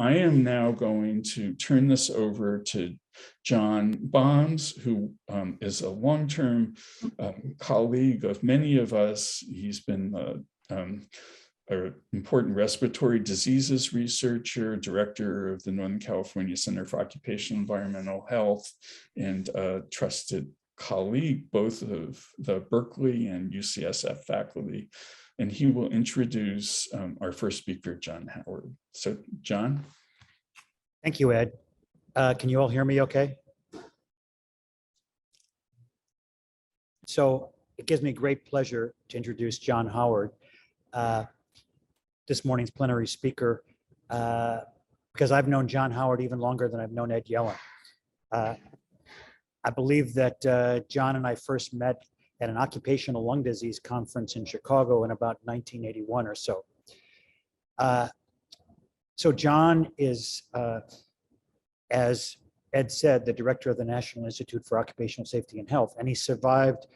I am now going to turn this over to John Bombs, who is a long-term colleague of many of us. He's been an important respiratory diseases researcher, director of the Northern California Center for Occupational Environmental Health, and a trusted colleague, both of the Berkeley and UCSF faculty. And he will introduce our first speaker, John Howard. So, John. Thank you, Ed. Can you all hear me okay? So it gives me great pleasure to introduce John Howard, this morning's plenary speaker, because I've known John Howard even longer than I've known Ed Yellen. I believe that John and I first met at an occupational lung disease conference in Chicago in about 1981 or so. So John is, as Ed said, the director of the National Institute for Occupational Safety and Health, and he survived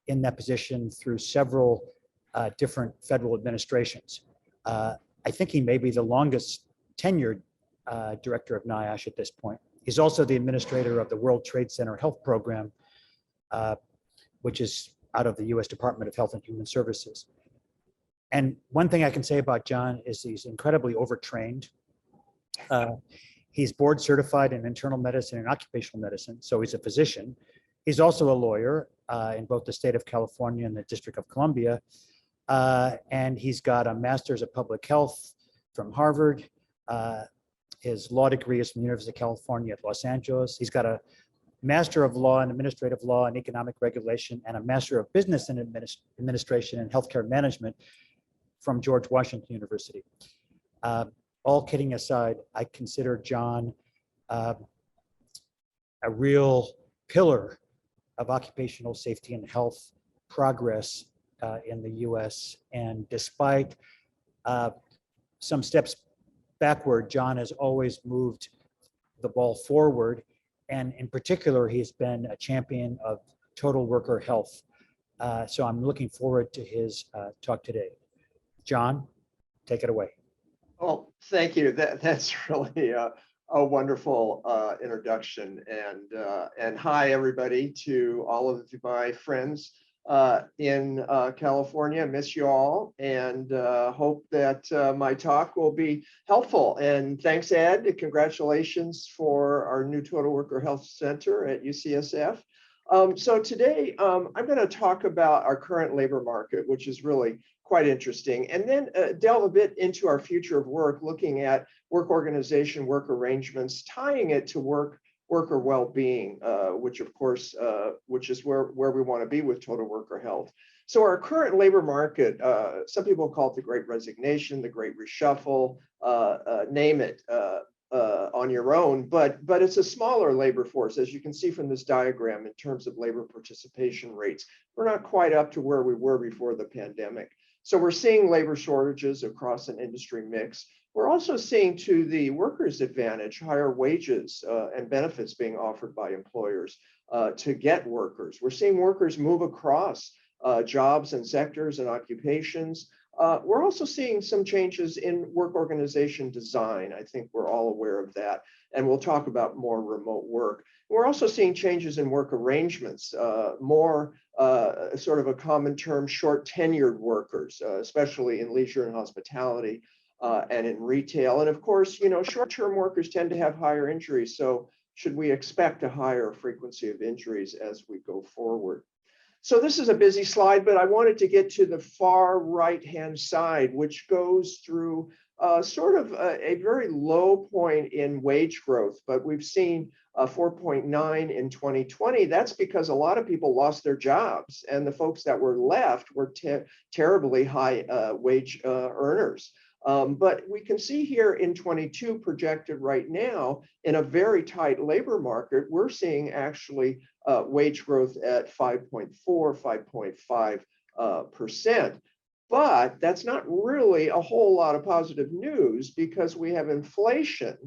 in that position through several different federal administrations. I think he may be the longest tenured director of NIOSH at this point. He's also the administrator of the World Trade Center Health Program, which is out of the US Department of Health and Human Services. And one thing I can say about John is he's incredibly overtrained. He's board certified in internal medicine and occupational medicine, so he's a physician. He's also a lawyer in both the state of California and the District of Columbia. And he's got a master's of public health from Harvard. His law degree is from the University of California at Los Angeles. He's got a Master of Law in Administrative Law and Economic Regulation and a Master of Business in Administration and Healthcare Management from George Washington University. All kidding aside, I consider John a real pillar of occupational safety and health progress in the US. And despite some steps backward, John has always moved the ball forward. And in particular, he's been a champion of total worker health. So I'm looking forward to his talk today. John, take it away. Well, thank you. That's really a wonderful introduction. And hi, everybody, to all of my friends in California. Miss you all, and hope that my talk will be helpful. And thanks, Ed. Congratulations for our new Total Worker Health Center at UCSF. So today I'm going to talk about our current labor market, which is really quite interesting, and then delve a bit into our future of work, looking at work organization, work arrangements, tying it to worker well-being, which of course, which is where we want to be with total worker health. So our current labor market, some people call it the Great Resignation, the Great Reshuffle, name it on your own, but it's a smaller labor force, as you can see from this diagram in terms of labor participation rates. We're not quite up to where we were before the pandemic. So we're seeing labor shortages across an industry mix. We're also seeing, to the workers' advantage, higher wages and benefits being offered by employers to get workers. We're seeing workers move across jobs and sectors and occupations. We're also seeing some changes in work organization design. I think we're all aware of that. And we'll talk about more remote work. We're also seeing changes in work arrangements, more sort of a common term, short tenured workers, especially in leisure and hospitality and in retail. And of course, you know, short-term workers tend to have higher injuries. So should we expect a higher frequency of injuries as we go forward? So this is a busy slide, but I wanted to get to the far right-hand side, which goes through sort of a very low point in wage growth, but we've seen 4.9 in 2020. That's because a lot of people lost their jobs, and the folks that were left were terribly high wage earners. But we can see here in 22 projected right now in a very tight labor market, we're seeing actually wage growth at 5.4, 5.5%. But that's not really a whole lot of positive news, because we have inflation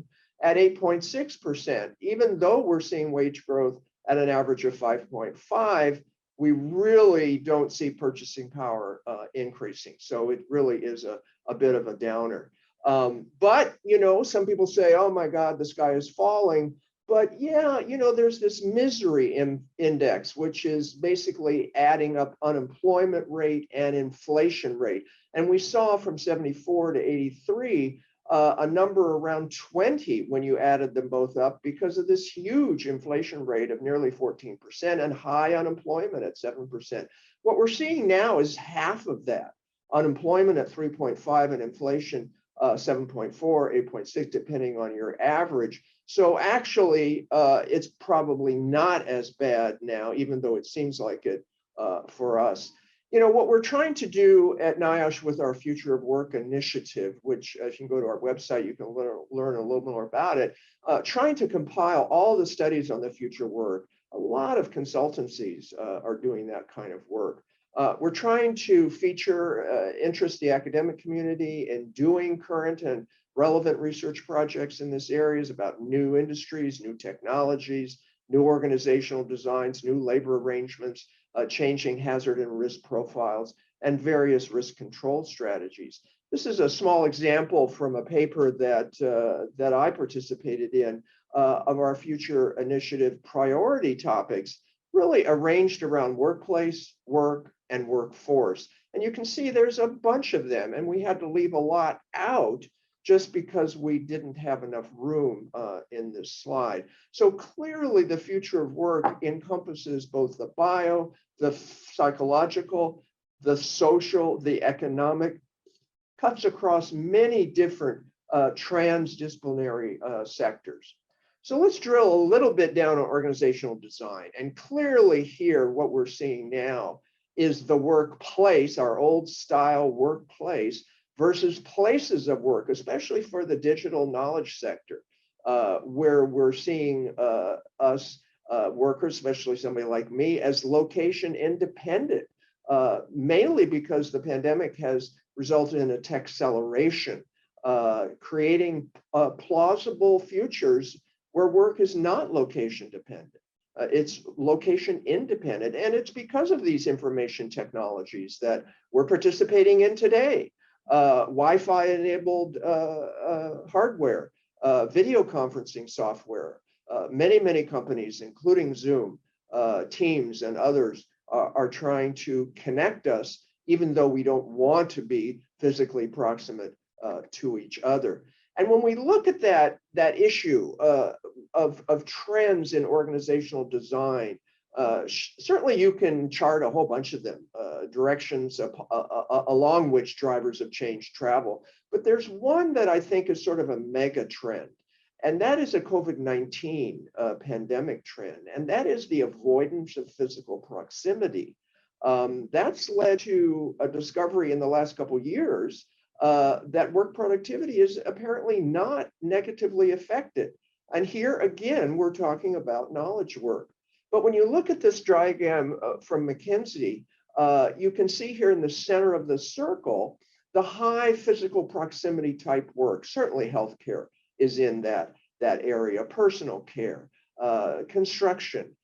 at 8.6%. Even though we're seeing wage growth at an average of 5.5, we really don't see purchasing power increasing. So it really is a bit of a downer. But, some people say, oh my God, the sky is falling. But yeah, there's this misery index, which is basically adding up unemployment rate and inflation rate. And we saw from 74 to 83, a number around 20 when you added them both up because of this huge inflation rate of nearly 14% and high unemployment at 7%. What we're seeing now is half of that. Unemployment at 3.5 and inflation 7.4, 8.6, depending on your average. So actually, it's probably not as bad now, even though it seems like it for us. What we're trying to do at NIOSH with our Future of Work initiative, which if you can go to our website, you can learn a little more about it, trying to compile all the studies on the future work. A lot of consultancies are doing that kind of work. We're trying to feature, interest the academic community in doing current and relevant research projects in this areas about new industries, new technologies, new organizational designs, new labor arrangements, changing hazard and risk profiles, and various risk control strategies. This is a small example from a paper that I participated in of our future initiative priority topics, really arranged around workplace, work, and workforce. And you can see there's a bunch of them, and we had to leave a lot out just because we didn't have enough room in this slide. So clearly the future of work encompasses both the bio, the psychological, the social, the economic, cuts across many different transdisciplinary sectors. So let's drill a little bit down on organizational design. And clearly here, what we're seeing now is the workplace, our old style workplace, versus places of work, especially for the digital knowledge sector, where we're seeing us workers, especially somebody like me, as location independent, mainly because the pandemic has resulted in a tech acceleration, creating plausible futures where work is not location dependent. It's location independent, and it's because of these information technologies that we're participating in today. Wi-Fi enabled hardware, video conferencing software. Many companies, including Zoom, Teams, and others, are trying to connect us, even though we don't want to be physically proximate to each other. And when we look at that issue of trends in organizational design, certainly you can chart a whole bunch of them, directions along which drivers of change travel. But there's one that I think is sort of a mega trend, and that is a COVID-19 pandemic trend, and that is the avoidance of physical proximity. That's led to a discovery in the last couple of years that work productivity is apparently not negatively affected. And here again, we're talking about knowledge work. But when you look at this diagram from McKinsey, you can see here in the center of the circle, the high physical proximity type work. Certainly healthcare is in that area, personal care, construction,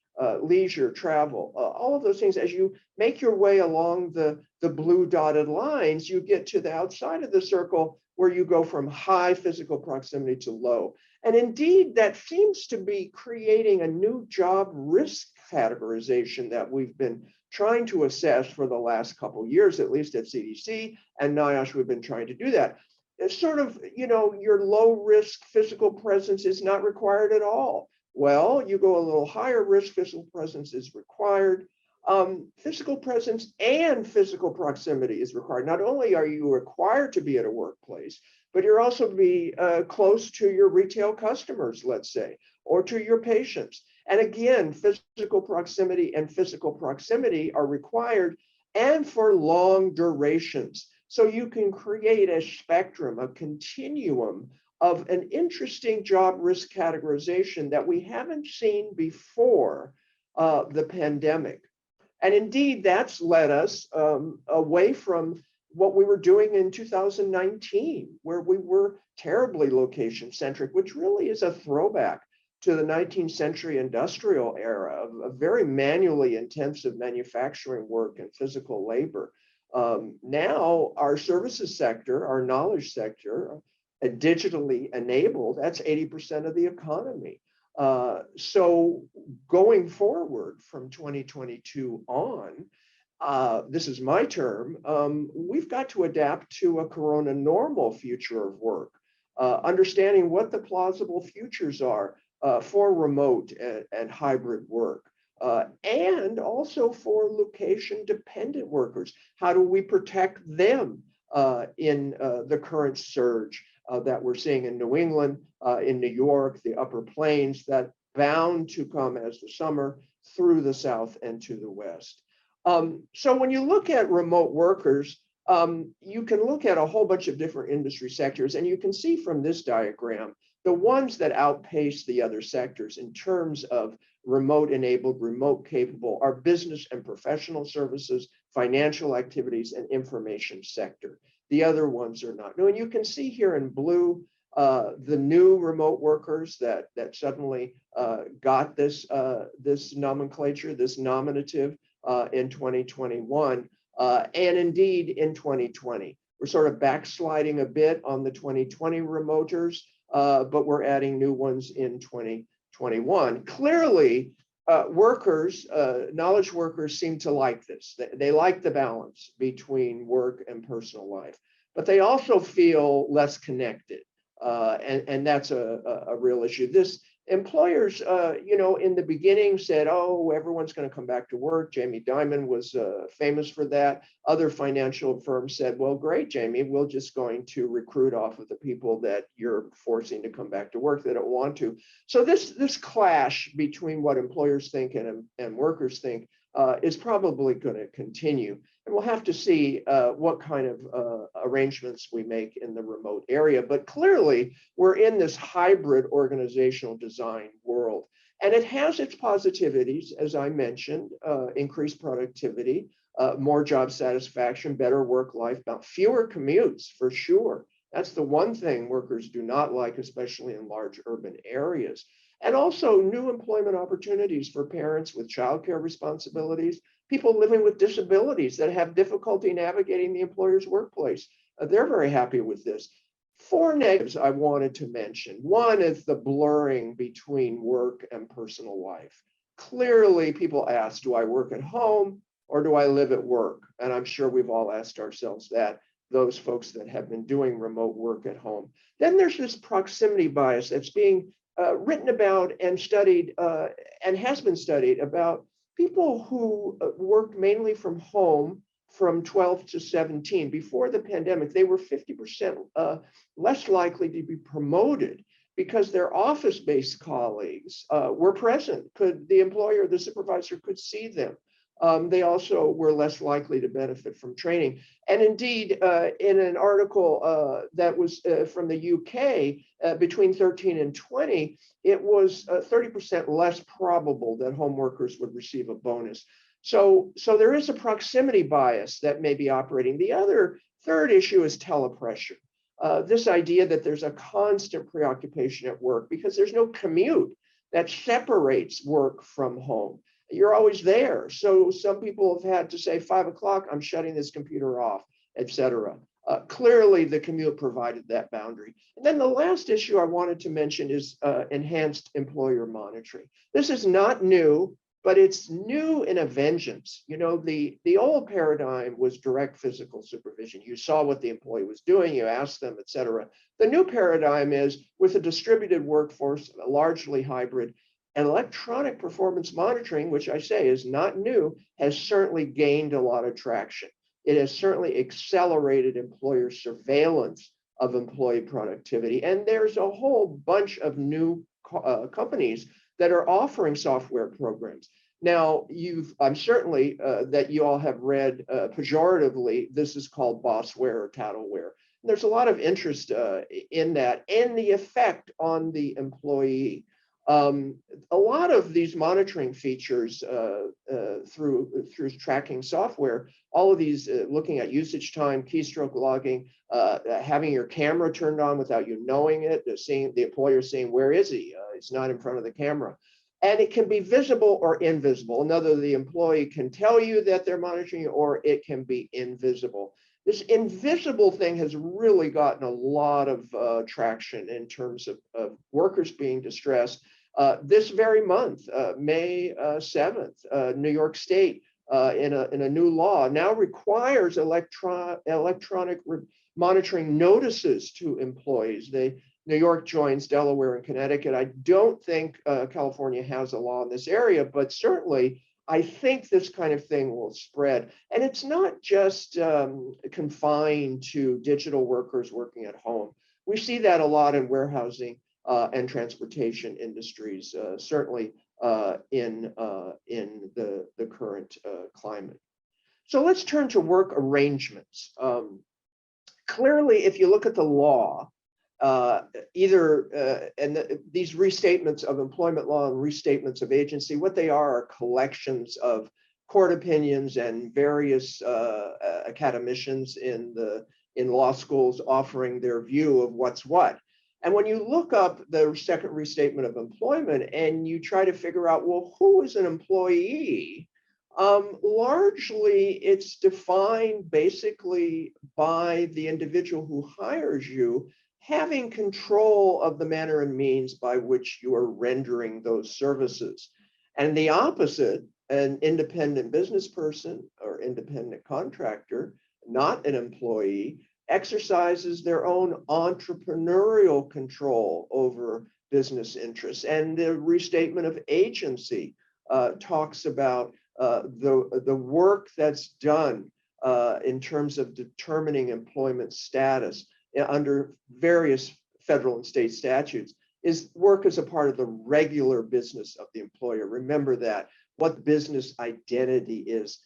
leisure, travel, all of those things. As you make your way along the blue dotted lines, you get to the outside of the circle where you go from high physical proximity to low. And indeed, that seems to be creating a new job risk categorization that we've been trying to assess for the last couple of years, at least at CDC and NIOSH, we've been trying to do that. It's sort of, your low risk physical presence is not required at all. Well, you go a little higher risk, physical presence is required. Physical presence and physical proximity is required. Not only are you required to be at a workplace, but you're also to be close to your retail customers, let's say, or to your patients. And again, physical proximity and physical proximity are required, and for long durations. So you can create a spectrum, a continuum of an interesting job risk categorization that we haven't seen before the pandemic. And indeed, that's led us away from what we were doing in 2019, where we were terribly location-centric, which really is a throwback to the 19th century industrial era of very manually intensive manufacturing work and physical labor. Now, our services sector, our knowledge sector, digitally enabled, that's 80% of the economy. So going forward from 2022 on, this is my term, we've got to adapt to a corona normal future of work, understanding what the plausible futures are for remote and hybrid work. And also for location dependent workers. How do we protect them in the current surge that we're seeing in New England, in New York, the Upper Plains, that bound to come as the summer through the South and to the West. So when you look at remote workers, you can look at a whole bunch of different industry sectors, and you can see from this diagram, the ones that outpace the other sectors in terms of remote enabled, remote capable are business and professional services, financial activities, and information sector. The other ones are not. Now, and you can see here in blue, the new remote workers that suddenly got this nomenclature, this nominative in 2021, and indeed in 2020. We're sort of backsliding a bit on the 2020 remoters, but we're adding new ones in 2021. Clearly, workers, knowledge workers seem to like this. They like the balance between work and personal life, but they also feel less connected. And that's a real issue. This employers, in the beginning said, oh, everyone's going to come back to work. Jamie Dimon was famous for that. Other financial firms said, well, great, Jamie, we're just going to recruit off of the people that you're forcing to come back to work that don't want to. So this clash between what employers think and workers think is probably going to continue. And we'll have to see what kind of arrangements we make in the remote area. But clearly, we're in this hybrid organizational design world. And it has its positivities, as I mentioned, increased productivity, more job satisfaction, better work-life balance, fewer commutes, for sure. That's the one thing workers do not like, especially in large urban areas. And also new employment opportunities for parents with childcare responsibilities, people living with disabilities that have difficulty navigating the employer's workplace. They're very happy with this. 4 negatives I wanted to mention. One is the blurring between work and personal life. Clearly, people ask, do I work at home or do I live at work? And I'm sure we've all asked ourselves that, those folks that have been doing remote work at home. Then there's this proximity bias that's being written about and studied and has been studied about people who worked mainly from home from 12 to 17. Before the pandemic, they were 50% less likely to be promoted because their office-based colleagues were present. The employer, the supervisor could see them. They also were less likely to benefit from training. And indeed, in an article that was from the UK, between 13 and 20, it was 30% less probable that home workers would receive a bonus. So there is a proximity bias that may be operating. The third issue is telepressure. This idea that there's a constant preoccupation at work because there's no commute that separates work from home. You're always there. So some people have had to say 5 o'clock, I'm shutting this computer off, etc. Clearly, the commute provided that boundary. And then the last issue I wanted to mention is enhanced employer monitoring. This is not new, but it's new in a vengeance. You know, the old paradigm was direct physical supervision. You saw what the employee was doing, you asked them, etc. The new paradigm is with a distributed workforce, largely hybrid, and electronic performance monitoring, which I say is not new, has certainly gained a lot of traction. It has certainly accelerated employer surveillance of employee productivity. And there's a whole bunch of new companies that are offering software programs. Now, I'm certainly that you all have read pejoratively, this is called bossware or tattleware. There's a lot of interest in that and the effect on the employee. A lot of these monitoring features through tracking software, all of these looking at usage time, keystroke logging, having your camera turned on without you knowing it, seeing the employer saying, where is he? He's not in front of the camera. And it can be visible or invisible. Another, the employee can tell you that they're monitoring you, or it can be invisible. This invisible thing has really gotten a lot of traction in terms of workers being distressed. This very month, May 7th, New York State, in a new law, now requires electronic monitoring notices to employees. New York joins Delaware and Connecticut. I don't think California has a law in this area, but certainly I think this kind of thing will spread. And it's not just confined to digital workers working at home. We see that a lot in warehousing and transportation industries, certainly in the current climate. So let's turn to work arrangements. Clearly, if you look at the law, these restatements of employment law and restatements of agency, what they are collections of court opinions and various academicians in law schools offering their view of what's what. And when you look up the second restatement of employment and you try to figure out, well, who is an employee? Largely, it's defined basically by the individual who hires you having control of the manner and means by which you are rendering those services. And the opposite, an independent business person or independent contractor, not an employee, exercises their own entrepreneurial control over business interests. And the restatement of agency talks about the work that's done in terms of determining employment status under various federal and state statutes is work as a part of the regular business of the employer. Remember that, what business identity is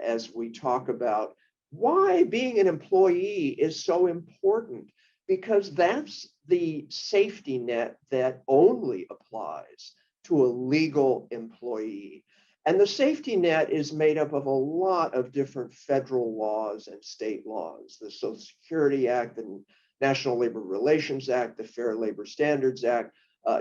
as we talk about why being an employee is so important, because that's the safety net that only applies to a legal employee. And the safety net is made up of a lot of different federal laws and state laws, the Social Security Act, the National Labor Relations Act, the Fair Labor Standards Act,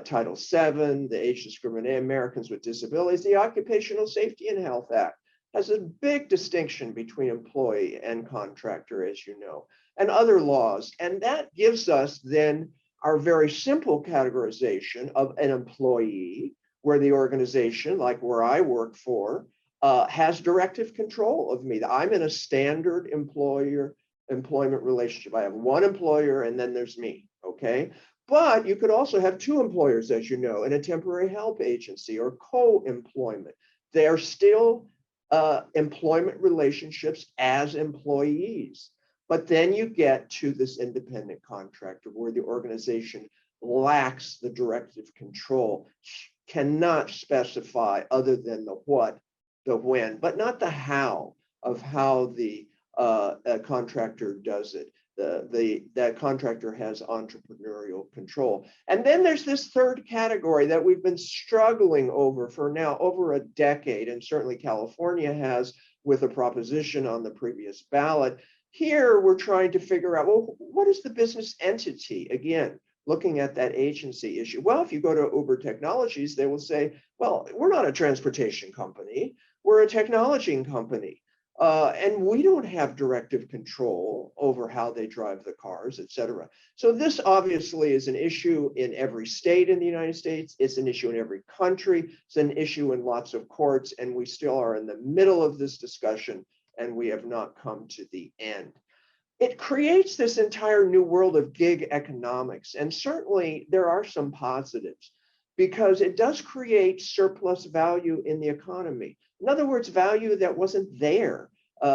Title VII, the Age Discrimination Americans with Disabilities, the Occupational Safety and Health Act has a big distinction between employee and contractor, as you know, and other laws. And that gives us then our very simple categorization of an employee, where the organization, like where I work for, has directive control of me. I'm in a standard employment relationship. I have one employer and then there's me, okay? But you could also have two employers, as you know, in a temporary help agency or co-employment. They're still employment relationships as employees. But then you get to this independent contractor where the organization lacks the directive control, cannot specify other than the what, the when, but not the how of how the contractor does it. That contractor has entrepreneurial control. And then there's this third category that we've been struggling over for now over a decade, and certainly California has with a proposition on the previous ballot. Here we're trying to figure out, well, what is the business entity? Again, looking at that agency issue. Well, if you go to Uber Technologies, they will say, well, we're not a transportation company, we're a technology company. And we don't have directive control over how they drive the cars, et cetera. So this obviously is an issue in every state in the United States. It's an issue in every country. It's an issue in lots of courts. And we still are in the middle of this discussion, and we have not come to the end. It creates this entire new world of gig economics. And certainly there are some positives, because it does create surplus value in the economy. In other words, value that wasn't there.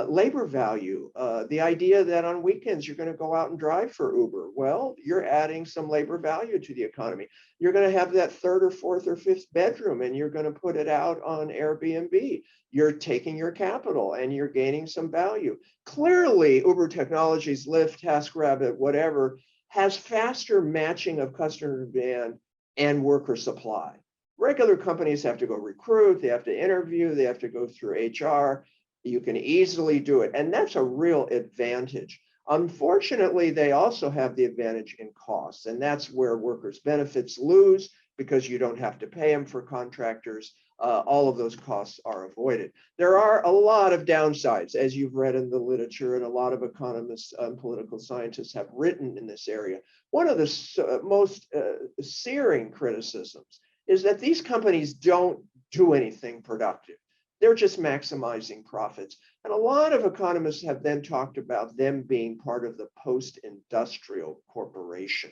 Labor value, the idea that on weekends you're going to go out and drive for Uber. Well, you're adding some labor value to the economy. You're going to have that third or fourth or fifth bedroom and you're going to put it out on Airbnb. You're taking your capital and you're gaining some value. Clearly, Uber Technologies, Lyft, TaskRabbit, whatever, has faster matching of customer demand and worker supply. Regular companies have to go recruit, they have to interview, they have to go through HR. You can easily do it, and that's a real advantage. Unfortunately, they also have the advantage in costs, and that's where workers' benefits lose, because you don't have to pay them for contractors. all of those costs are avoided. There are a lot of downsides, as you've read in the literature, and a lot of economists and political scientists have written in this area. One of the most searing criticisms is that these companies don't do anything productive. They're just maximizing profits. And a lot of economists have then talked about them being part of the post-industrial corporation,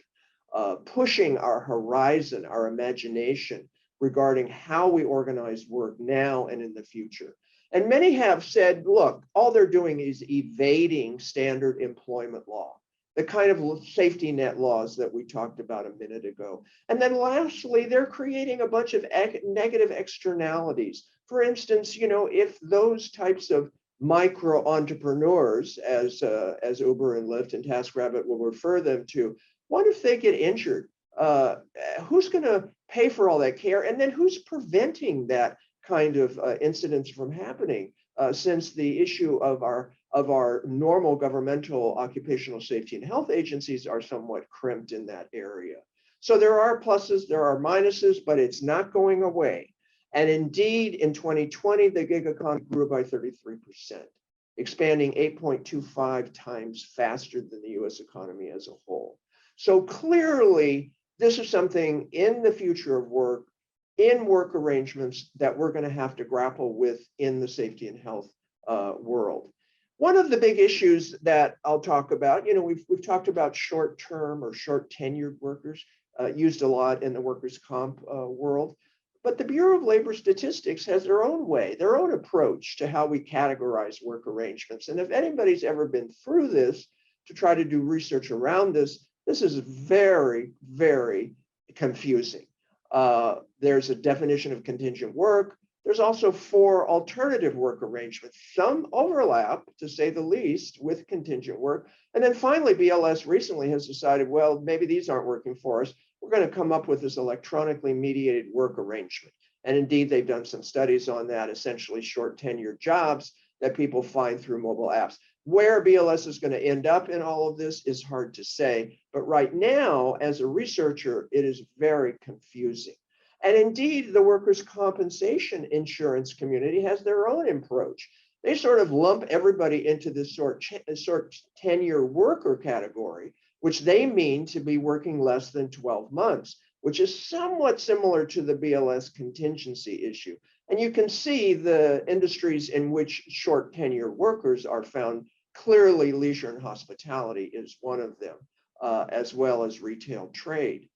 pushing our horizon, our imagination regarding how we organize work now and in the future. And many have said, look, all they're doing is evading standard employment law, the kind of safety net laws that we talked about a minute ago. And then lastly, they're creating a bunch of negative externalities. For instance, if those types of micro entrepreneurs, as Uber and Lyft and TaskRabbit will refer them to, what if they get injured? Who's going to pay for all that care? And then who's preventing that kind of incidents from happening? Since the issue of our normal governmental occupational safety and health agencies are somewhat crimped in that area. So there are pluses, there are minuses, but it's not going away. And indeed, in 2020, the gig economy grew by 33%, expanding 8.25 times faster than the US economy as a whole. So clearly, this is something in the future of work, in work arrangements, that we're going to have to grapple with in the safety and health world. One of the big issues that I'll talk about, we've talked about short-term or short-tenured workers, used a lot in the workers' comp world. But the Bureau of Labor Statistics has their own way, their own approach to how we categorize work arrangements. And if anybody's ever been through this to try to do research around this, this is very, very confusing. There's a definition of contingent work. There's also 4 alternative work arrangements. Some overlap, to say the least, with contingent work. And then finally, BLS recently has decided, well, maybe these aren't working for us. We're going to come up with this electronically mediated work arrangement. And indeed, they've done some studies on that, essentially short tenure jobs that people find through mobile apps. Where BLS is going to end up in all of this is hard to say. But right now, as a researcher, it is very confusing. And indeed, the workers' compensation insurance community has their own approach. They sort of lump everybody into this short tenure worker category, which they mean to be working less than 12 months, which is somewhat similar to the BLS contingency issue. And you can see the industries in which short tenure workers are found. Clearly, leisure and hospitality is one of them, as well as retail trade.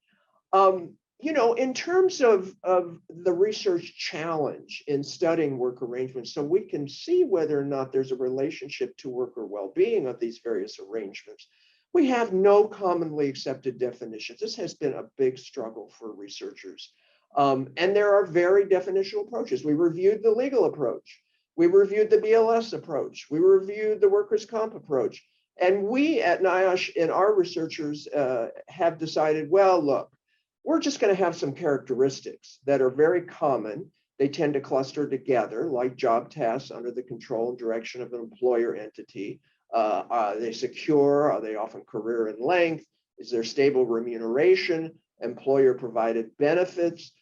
In terms of the research challenge in studying work arrangements, so we can see whether or not there's a relationship to worker well-being of these various arrangements, we have no commonly accepted definitions. This has been a big struggle for researchers. And there are very definitional approaches. We reviewed the legal approach. We reviewed the BLS approach. We reviewed the workers' comp approach. And we at NIOSH and our researchers have decided, well, look, we're just going to have some characteristics that are very common. They tend to cluster together, like job tasks under the control and direction of an employer entity. Are they secure? Are they often career in length? Is there stable remuneration, employer provided benefits,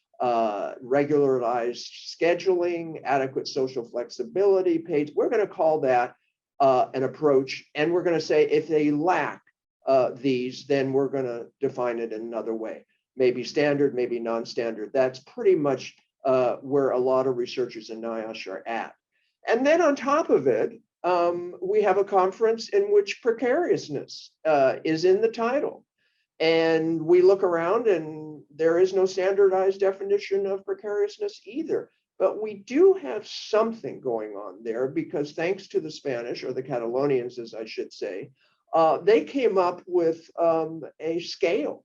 regularized scheduling, adequate social flexibility, paid? We're going to call that an approach. And we're going to say if they lack these, then we're going to define it in another way. Maybe standard, maybe non-standard. That's pretty much where a lot of researchers in NIOSH are at. And then on top of it, we have a conference in which precariousness is in the title. And we look around and there is no standardized definition of precariousness either. But we do have something going on there because thanks to the Spanish, or the Catalonians, as I should say, they came up with a scale,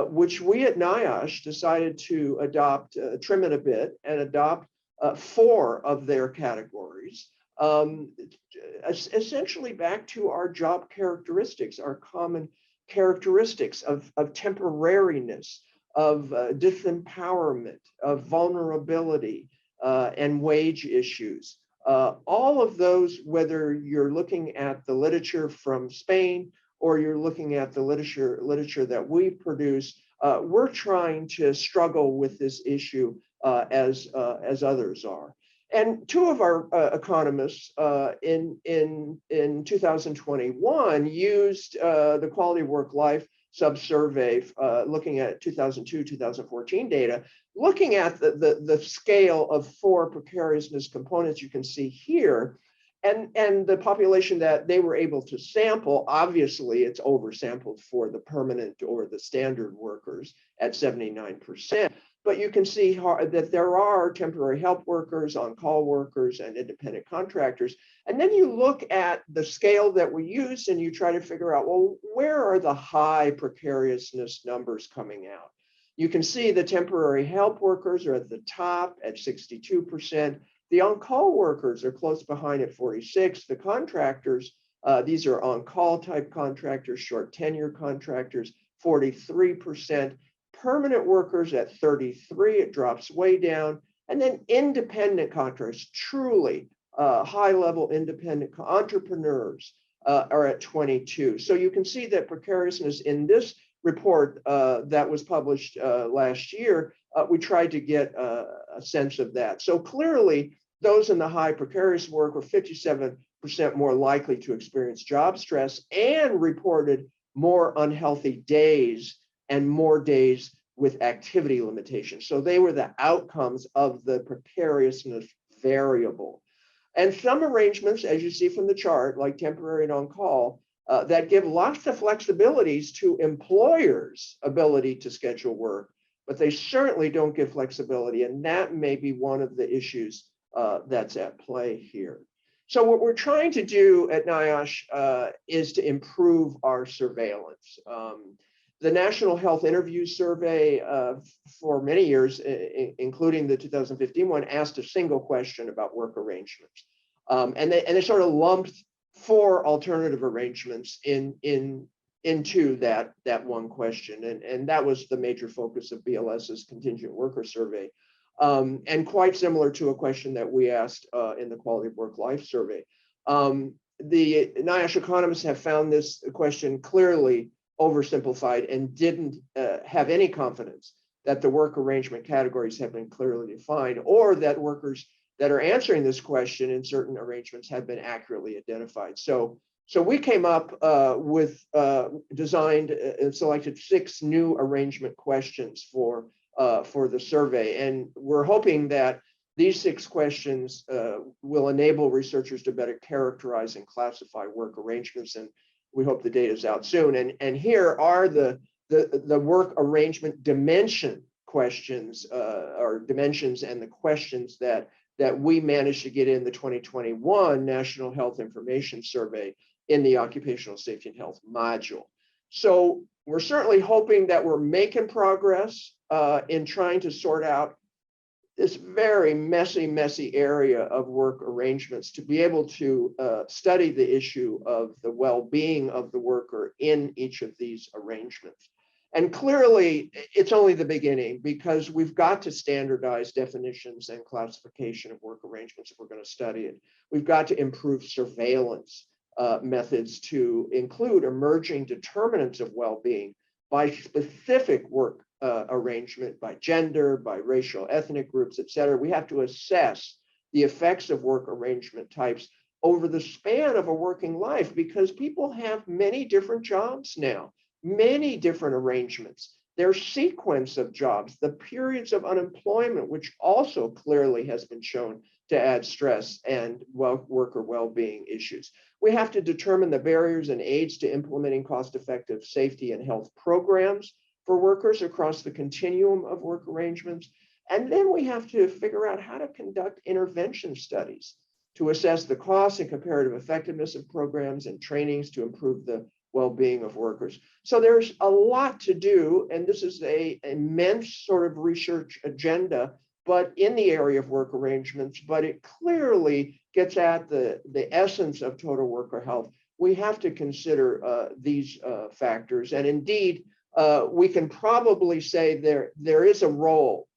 which we at NIOSH decided to adopt, trim it a bit, and adopt 4 of their categories. Essentially back to our job characteristics, our common characteristics of temporariness, of disempowerment, of vulnerability, and wage issues. All of those, whether you're looking at the literature from Spain or you're looking at the literature that we produce, we're trying to struggle with this issue as others are. And two of our economists in 2021 used the quality of work life sub-survey looking at 2002-2014 data, looking at the scale of 4 precariousness components you can see here, and the population that they were able to sample. Obviously, it's oversampled for the permanent or the standard workers at 79%. But you can see that there are temporary help workers, on-call workers, and independent contractors. And then you look at the scale that we use and you try to figure out, well, where are the high precariousness numbers coming out? You can see the temporary help workers are at the top at 62%. The on-call workers are close behind at 46%. The contractors, these are on-call type contractors, short tenure contractors, 43%. Permanent workers at 33%, it drops way down. And then independent contractors, truly high-level independent entrepreneurs are at 22%. So you can see that precariousness in this report that was published last year, we tried to get a sense of that. So clearly, those in the high precarious work were 57% more likely to experience job stress and reported more unhealthy days and more days with activity limitations. So they were the outcomes of the precariousness variable. And some arrangements, as you see from the chart, like temporary and on-call, that give lots of flexibilities to employers' ability to schedule work, but they certainly don't give flexibility. And that may be one of the issues that's at play here. So what we're trying to do at NIOSH is to improve our surveillance. The National Health Interview Survey for many years, including the 2015 one, asked a single question about work arrangements. And they sort of lumped 4 alternative arrangements into that one question. And that was the major focus of BLS's contingent worker survey. And quite similar to a question that we asked in the quality of work life survey. The NIOSH economists have found this question clearly oversimplified and didn't have any confidence that the work arrangement categories have been clearly defined, or that workers that are answering this question in certain arrangements have been accurately identified. So we came up with designed and selected 6 new arrangement questions for the survey, and we're hoping that these 6 questions will enable researchers to better characterize and classify work arrangements, and we hope the data is out soon. And here are the work arrangement dimension questions, or dimensions, and the questions that we managed to get in the 2021 National Health Information Survey in the Occupational Safety and Health module. So we're certainly hoping that we're making progress in trying to sort out this very messy area of work arrangements, to be able to study the issue of the well-being of the worker in each of these arrangements. And clearly, it's only the beginning, because we've got to standardize definitions and classification of work arrangements if we're going to study it. We've got to improve surveillance methods to include emerging determinants of well-being by specific work arrangement, by gender, by racial, ethnic groups, et cetera. We have to assess the effects of work arrangement types over the span of a working life, because people have many different jobs now, many different arrangements, their sequence of jobs, the periods of unemployment, which also clearly has been shown to add stress and worker well-being issues. We have to determine the barriers and aids to implementing cost-effective safety and health programs for workers across the continuum of work arrangements. And then we have to figure out how to conduct intervention studies to assess the cost and comparative effectiveness of programs and trainings to improve the well-being of workers. So there's a lot to do, and this is an immense sort of research agenda, but in the area of work arrangements, but it clearly gets at the essence of total worker health. We have to consider these factors, and indeed, we can probably say there is a role,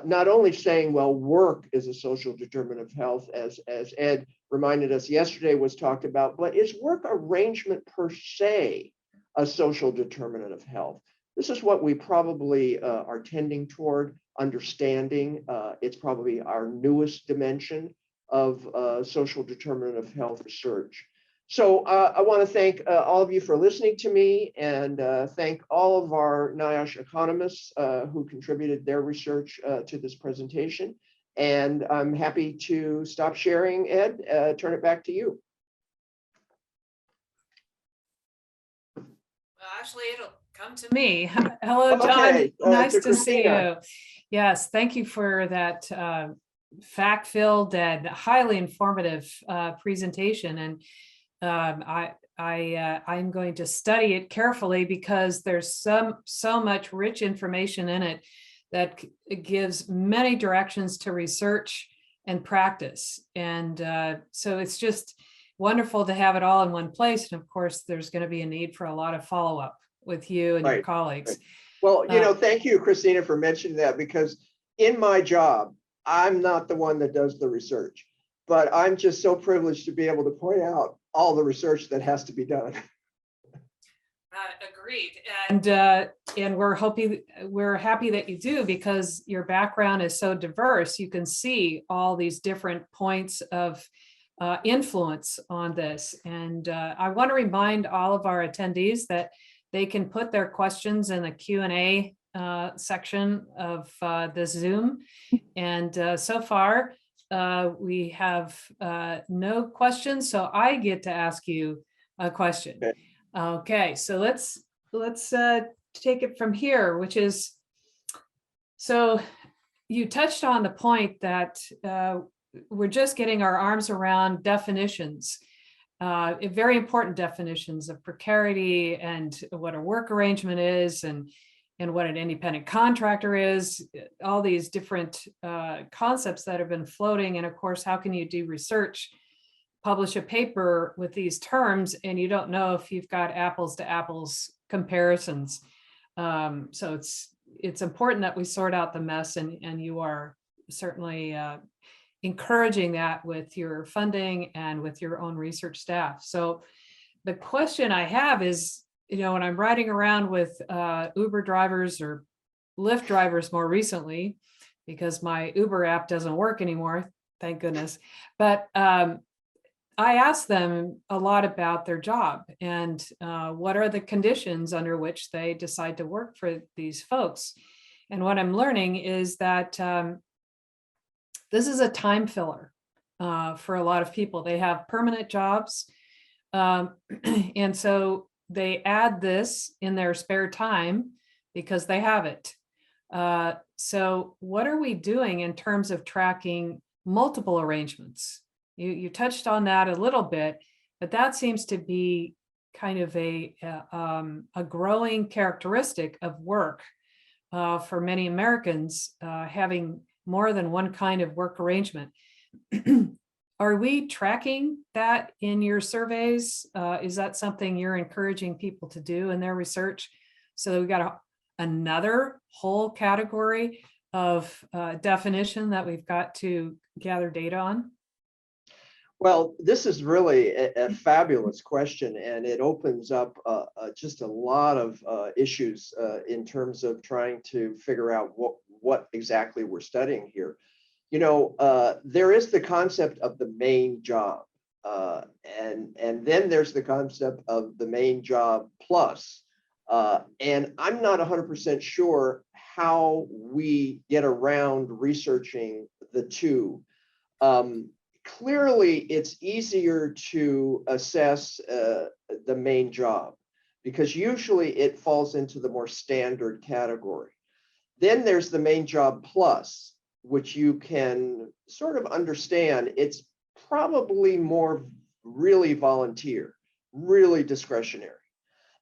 not only saying, well, work is a social determinant of health, as Ed reminded us yesterday was talked about, but is work arrangement per se a social determinant of health? This is what we probably are tending toward understanding. It's probably our newest dimension of social determinant of health research. So I want to thank all of you for listening to me, and thank all of our NIOSH economists who contributed their research to this presentation. And I'm happy to stop sharing. Ed, turn it back to you. Well, actually, it'll come to me. Hello, John. Okay, Nice to to see Christina. you. Yes, thank you for that fact-filled and highly informative presentation. And I'm going to study it carefully because there's so much rich information in it that it gives many directions to research and practice. And so it's just wonderful to have it all in one place. And of course, there's going to be a need for a lot of follow-up with you and your Right, colleagues. right. Well, thank you, Christina, for mentioning that, because in my job, I'm not the one that does the research, but I'm just so privileged to be able to point out all the research that has to be done. Agreed. And we're happy that you do, because your background is so diverse. You can see all these different points of influence on this. And I want to remind all of our attendees that they can put their questions in the Q&A section of the Zoom. And so far, we have no questions. So I get to ask you a question. Okay. Okay, so let's take it from here, which is, so you touched on the point that we're just getting our arms around definitions, very important definitions of precarity and what a work arrangement is, and what an independent contractor is, all these different concepts that have been floating. And of course, how can you do research, publish a paper with these terms, and you don't know if you've got apples to apples comparisons. So it's important that we sort out the mess, and you are certainly encouraging that with your funding and with your own research staff. So the question I have is, when I'm riding around with Uber drivers or Lyft drivers more recently, because my Uber app doesn't work anymore, thank goodness. But I asked them a lot about their job and what are the conditions under which they decide to work for these folks. And what I'm learning is that this is a time filler for a lot of people. They have permanent jobs. And so they add this in their spare time because they have it. So what are we doing in terms of tracking multiple arrangements? You touched on that a little bit, but that seems to be kind of a growing characteristic of work for many Americans, having more than one kind of work arrangement. Are we tracking that in your surveys? Is that something you're encouraging people to do in their research? So we've got another whole category of definition that we've got to gather data on. Well, this is really a fabulous question, and it opens up just a lot of issues in terms of trying to figure out what exactly we're studying here. There is the concept of the main job, and then there's the concept of the main job plus. And I'm not 100% sure how we get around researching the two. Clearly, it's easier to assess the main job because usually it falls into the more standard category. Then there's the main job plus, which you can sort of understand. It's probably more really volunteer, really discretionary.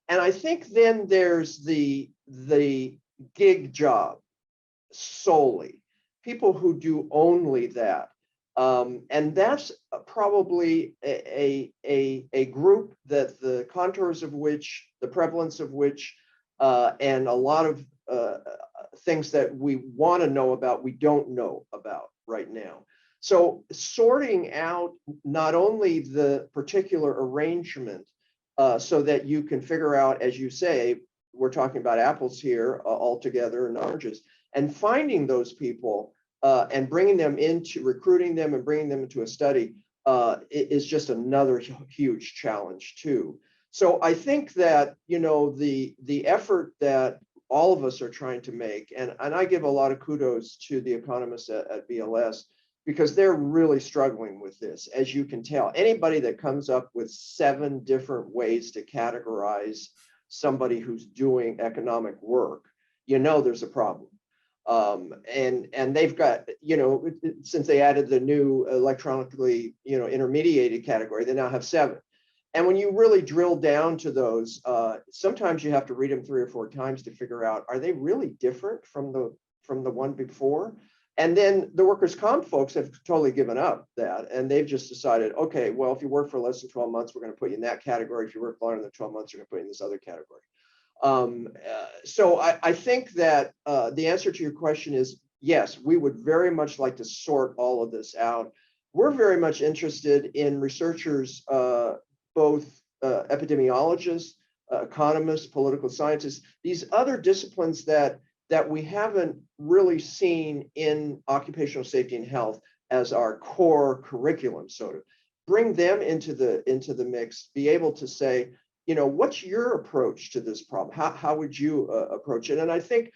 And I think then there's the gig job solely, people who do only that. And that's probably a group that the contours of which, the prevalence of which, and a lot of things that we want to know about, we don't know about right now. So sorting out not only the particular arrangement so that you can figure out, as you say, we're talking about apples here altogether and oranges, and finding those people and bringing them into recruiting them and bringing them into a study is just another huge challenge too. So I think that, you know, the effort that all of us are trying to make, and I give a lot of kudos to the economists at BLS, because they're really struggling with this, as you can tell. Anybody that comes up with 7 different ways to categorize somebody who's doing economic work, you know there's a problem. And they've got, you know, since they added the new electronically, you know, intermediated category, they now have 7. And when you really drill down to those, sometimes you have to read them 3 or 4 times to figure out, are they really different from the one before? And then the workers' comp folks have totally given up that, and they've just decided, okay, well, if you work for less than 12 months, we're going to put you in that category. If you work longer than 12 months, you're going to put you in this other category. So I think that the answer to your question is yes, we would very much like to sort all of this out. We're very much interested in researchers, both epidemiologists, economists, political scientists, these other disciplines that we haven't really seen in occupational safety and health as our core curriculum. So to bring them into the mix, be able to say, you know, what's your approach to this problem? How would you approach it? And I think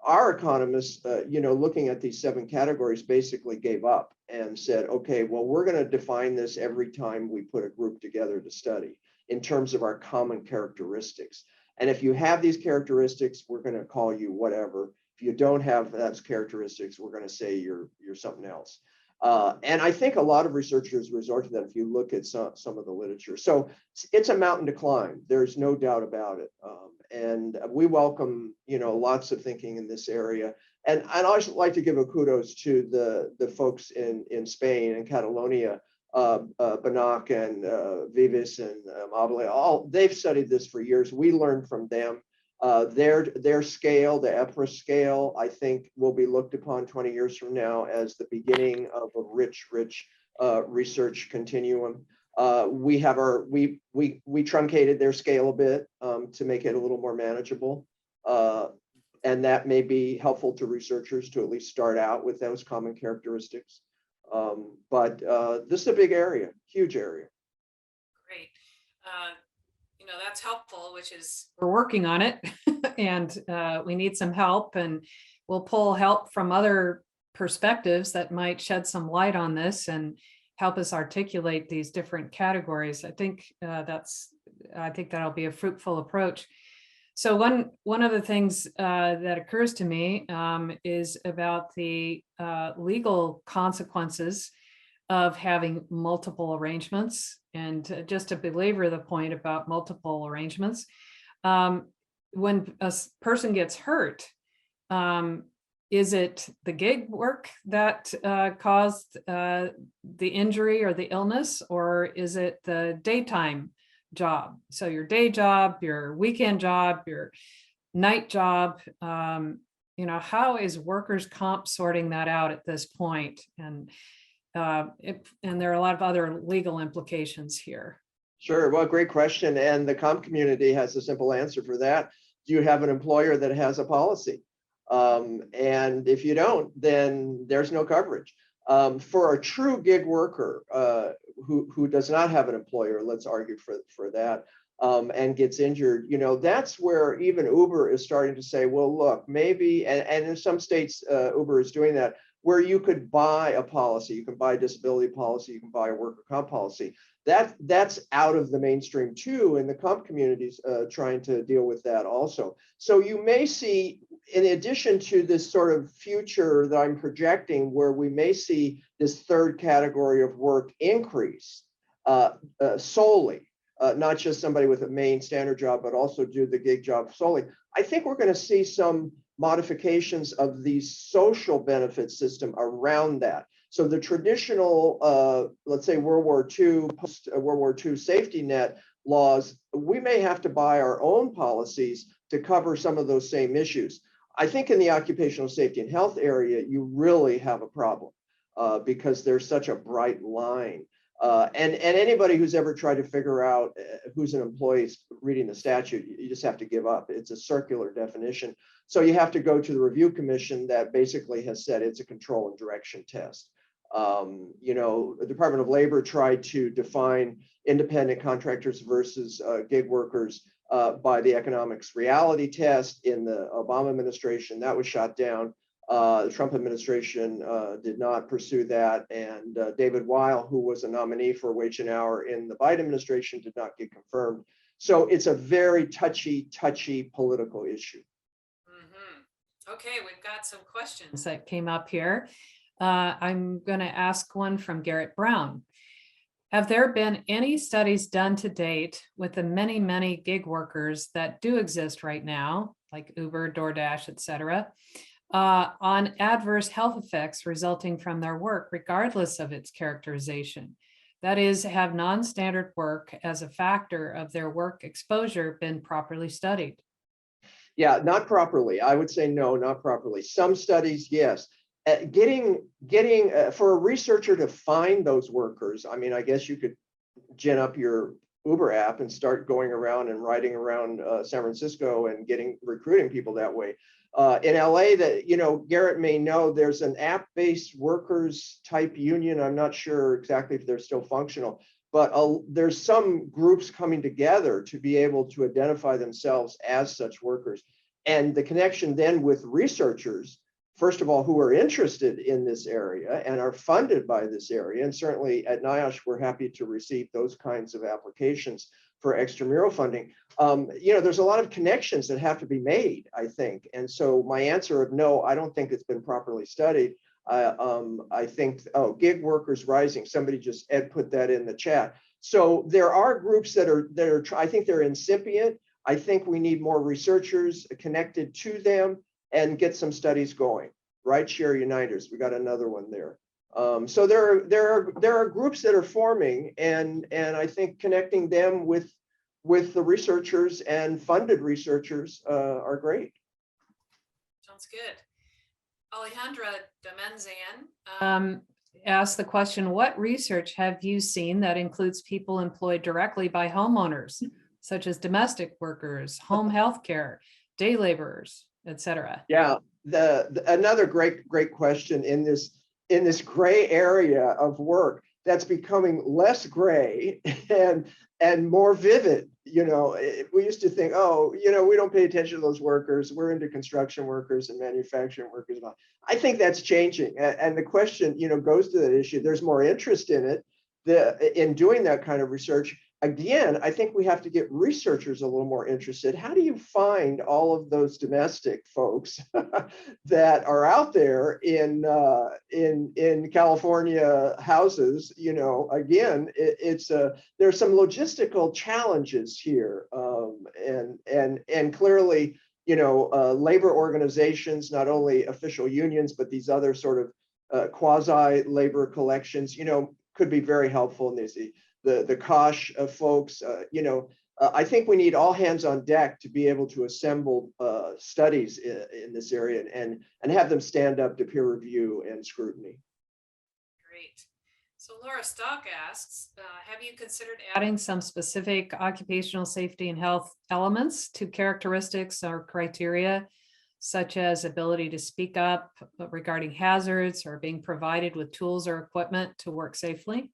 our economists, you know, looking at these 7 categories, basically gave up and said, okay, well, we're going to define this every time we put a group together to study in terms of our common characteristics. And if you have these characteristics, we're going to call you whatever. If you don't have those characteristics, we're going to say you're something else. And I think a lot of researchers resort to that if you look at some of the literature. So it's a mountain to climb. There's no doubt about it. And we welcome, you know, lots of thinking in this area. And I'd also like to give a kudos to the folks in Spain and Catalonia, Banac and Vives and Mabile. They've studied this for years. We learned from them. Their scale, the EPRA scale, I think will be looked upon 20 years from now as the beginning of a rich research continuum. We truncated their scale a bit to make it a little more manageable. And that may be helpful to researchers to at least start out with those common characteristics. But this is a big area, huge area. Great. You know, that's helpful, which is we're working on it and we need some help, and we'll pull help from other perspectives that might shed some light on this and help us articulate these different categories. I think that'll be a fruitful approach. So one of the things that occurs to me is about the legal consequences of having multiple arrangements. And just to belabor the point about multiple arrangements, when a person gets hurt, is it the gig work that caused the injury or the illness, or is it the daytime job? So your day job, your weekend job, your night job, you know, how is workers' comp sorting that out at this point? And there are a lot of other legal implications here. Sure. Well, great question. And the comp community has a simple answer for that. Do you have an employer that has a policy? And if you don't, then there's no coverage. For a true gig worker who does not have an employer, let's argue for that, and gets injured, you know, that's where even Uber is starting to say, well, look, maybe, and in some states, Uber is doing that, where you could buy a policy, you can buy a disability policy, you can buy a worker comp policy. That's out of the mainstream too, and the comp community's trying to deal with that also. So you may see, in addition to this sort of future that I'm projecting, where we may see this third category of work increase solely, not just somebody with a main standard job, but also do the gig job solely. I think we're going to see some modifications of the social benefit system around that. So the traditional, let's say World War II, post-World War II safety net laws, we may have to buy our own policies to cover some of those same issues. I think in the occupational safety and health area, you really have a problem because there's such a bright line. And anybody who's ever tried to figure out who's an employee reading the statute, you just have to give up. It's a circular definition. So you have to go to the review commission that basically has said it's a control and direction test. You know, the Department of Labor tried to define independent contractors versus gig workers by the economics reality test in the Obama administration. That was shot down. The Trump administration did not pursue that. And David Weil, who was a nominee for wage and hour in the Biden administration, did not get confirmed. So it's a very touchy political issue. Okay, we've got some questions that came up here. I'm going to ask one from Garrett Brown. Have there been any studies done to date with the many gig workers that do exist right now, like Uber, DoorDash, etc., on adverse health effects resulting from their work, regardless of its characterization? That is, have non-standard work as a factor of their work exposure been properly studied? Yeah, not properly. I would say no, not properly. Some studies, yes. Getting for a researcher to find those workers, I mean, I guess you could gin up your Uber app and start going around and riding around San Francisco and recruiting people that way. In LA, that, you know, Garrett may know, there's an app-based workers type union. I'm not sure exactly if they're still functional, but there's some groups coming together to be able to identify themselves as such workers. And the connection then with researchers, first of all, who are interested in this area and are funded by this area. And certainly at NIOSH, we're happy to receive those kinds of applications for extramural funding. You know, there's a lot of connections that have to be made, I think. And so my answer of no, I don't think it's been properly studied. I think, oh, gig workers rising. Somebody just, Ed put that in the chat. So there are groups that are, I think they're incipient. I think we need more researchers connected to them and get some studies going. Rideshare Uniters, we got another one there. So there are groups that are forming, and I think connecting them with the researchers and funded researchers are great. Sounds good. Alejandra Demenzan asked the question, what research have you seen that includes people employed directly by homeowners, such as domestic workers, home health care, day laborers, etc.? Yeah, another great question in this gray area of work that's becoming less gray and more vivid. You know, we used to think, oh, you know, we don't pay attention to those workers. We're into construction workers and manufacturing workers. I think that's changing. And the question, you know, goes to that issue. There's more interest in it, in doing that kind of research. Again, I think we have to get researchers a little more interested. How do you find all of those domestic folks that are out there in California houses? You know, again, there's some logistical challenges here, and clearly, you know, labor organizations, not only official unions, but these other sort of quasi labor collections, you know, could be very helpful in this. The NIOSH folks, you know, I think we need all hands on deck to be able to assemble studies in this area and have them stand up to peer review and scrutiny. Great. So Laura Stock asks, have you considered adding some specific occupational safety and health elements to characteristics or criteria, such as ability to speak up regarding hazards or being provided with tools or equipment to work safely?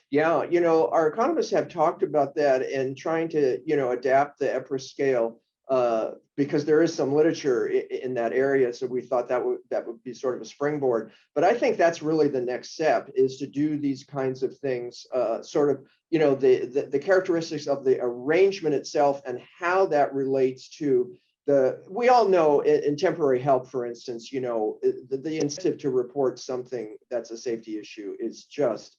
Yeah, you know, our economists have talked about that and trying to, you know, adapt the EPRA scale because there is some literature in that area. So we thought that would be sort of a springboard. But I think that's really the next step, is to do these kinds of things, sort of, you know, the characteristics of the arrangement itself and how that relates to we all know in temporary help, for instance, you know, the incentive to report something that's a safety issue is just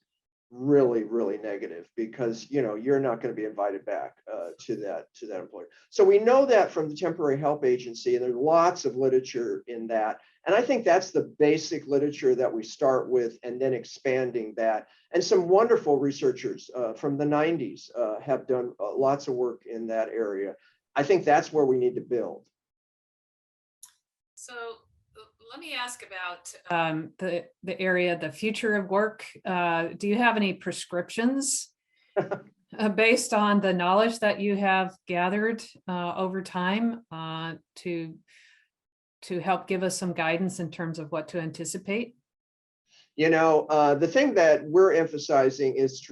really negative, because, you know, you're not going to be invited back to that employer. So we know that from the temporary help agency, and there's lots of literature in that. And I think that's the basic literature that we start with, and then expanding that. And some wonderful researchers from the 90s have done lots of work in that area. I think that's where we need to build. So Let me ask about the area, the future of work. Do you have any prescriptions based on the knowledge that you have gathered over time to help give us some guidance in terms of what to anticipate? You know, the thing that we're emphasizing is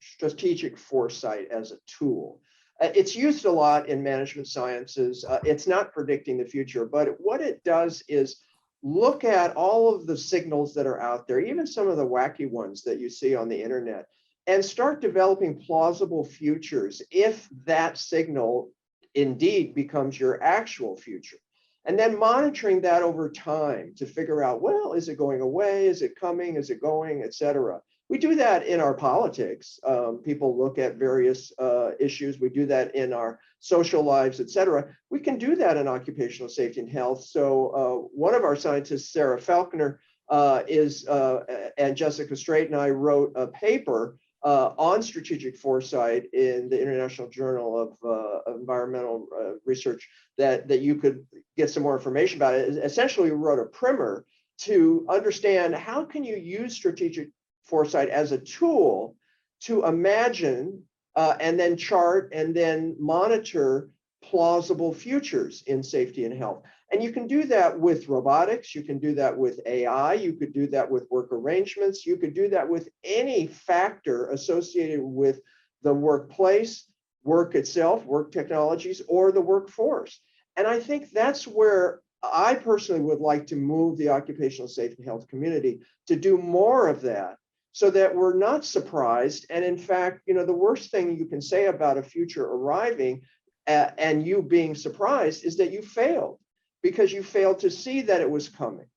strategic foresight as a tool. It's used a lot in management sciences. It's not predicting the future, but what it does is look at all of the signals that are out there, even some of the wacky ones that you see on the internet, and start developing plausible futures if that signal indeed becomes your actual future. And then monitoring that over time to figure out, well, is it going away? Is it coming? Is it going, et cetera? We do that in our politics. People look at various issues. We do that in our social lives, et cetera. We can do that in occupational safety and health. So one of our scientists, Sarah Falconer, and Jessica Strait and I wrote a paper on strategic foresight in the International Journal of Environmental Research that you could get some more information about it. Essentially, we wrote a primer to understand how can you use strategic foresight as a tool to imagine and then chart and then monitor plausible futures in safety and health. And you can do that with robotics, you can do that with AI, you could do that with work arrangements, you could do that with any factor associated with the workplace, work itself, work technologies, or the workforce. And I think that's where I personally would like to move the occupational safety and health community to do more of that, so that we're not surprised. And in fact, you know, the worst thing you can say about a future arriving and you being surprised is that you failed, because you failed to see that it was coming.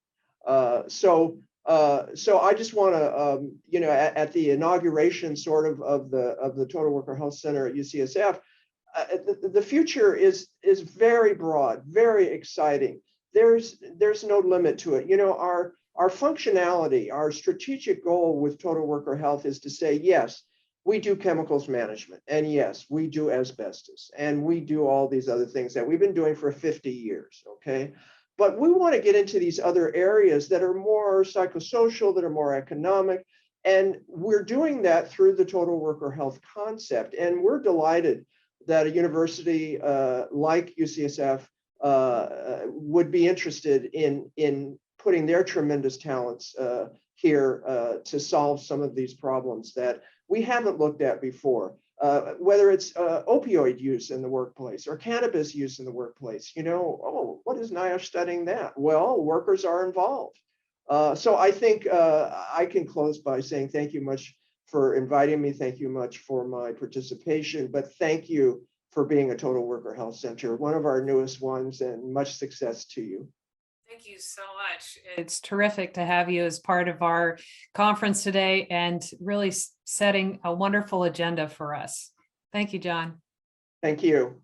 So I just want to, you know, at the inauguration sort of the Total Worker Health Center at UCSF, the future is very broad, very exciting. There's no limit to it. You know, our functionality, our strategic goal with Total Worker Health is to say, yes, we do chemicals management, and yes, we do asbestos, and we do all these other things that we've been doing for 50 years, okay? But we want to get into these other areas that are more psychosocial, that are more economic, and we're doing that through the Total Worker Health concept. And we're delighted that a university like UCSF would be interested in putting their tremendous talents here to solve some of these problems that we haven't looked at before, whether it's opioid use in the workplace or cannabis use in the workplace. You know, oh, what is NIOSH studying that? Well, workers are involved. So I think I can close by saying thank you much for inviting me. Thank you much for my participation, but thank you for being a Total Worker Health Center, one of our newest ones, and much success to you. Thank you so much. It's terrific to have you as part of our conference today and really setting a wonderful agenda for us. Thank you, John. Thank you.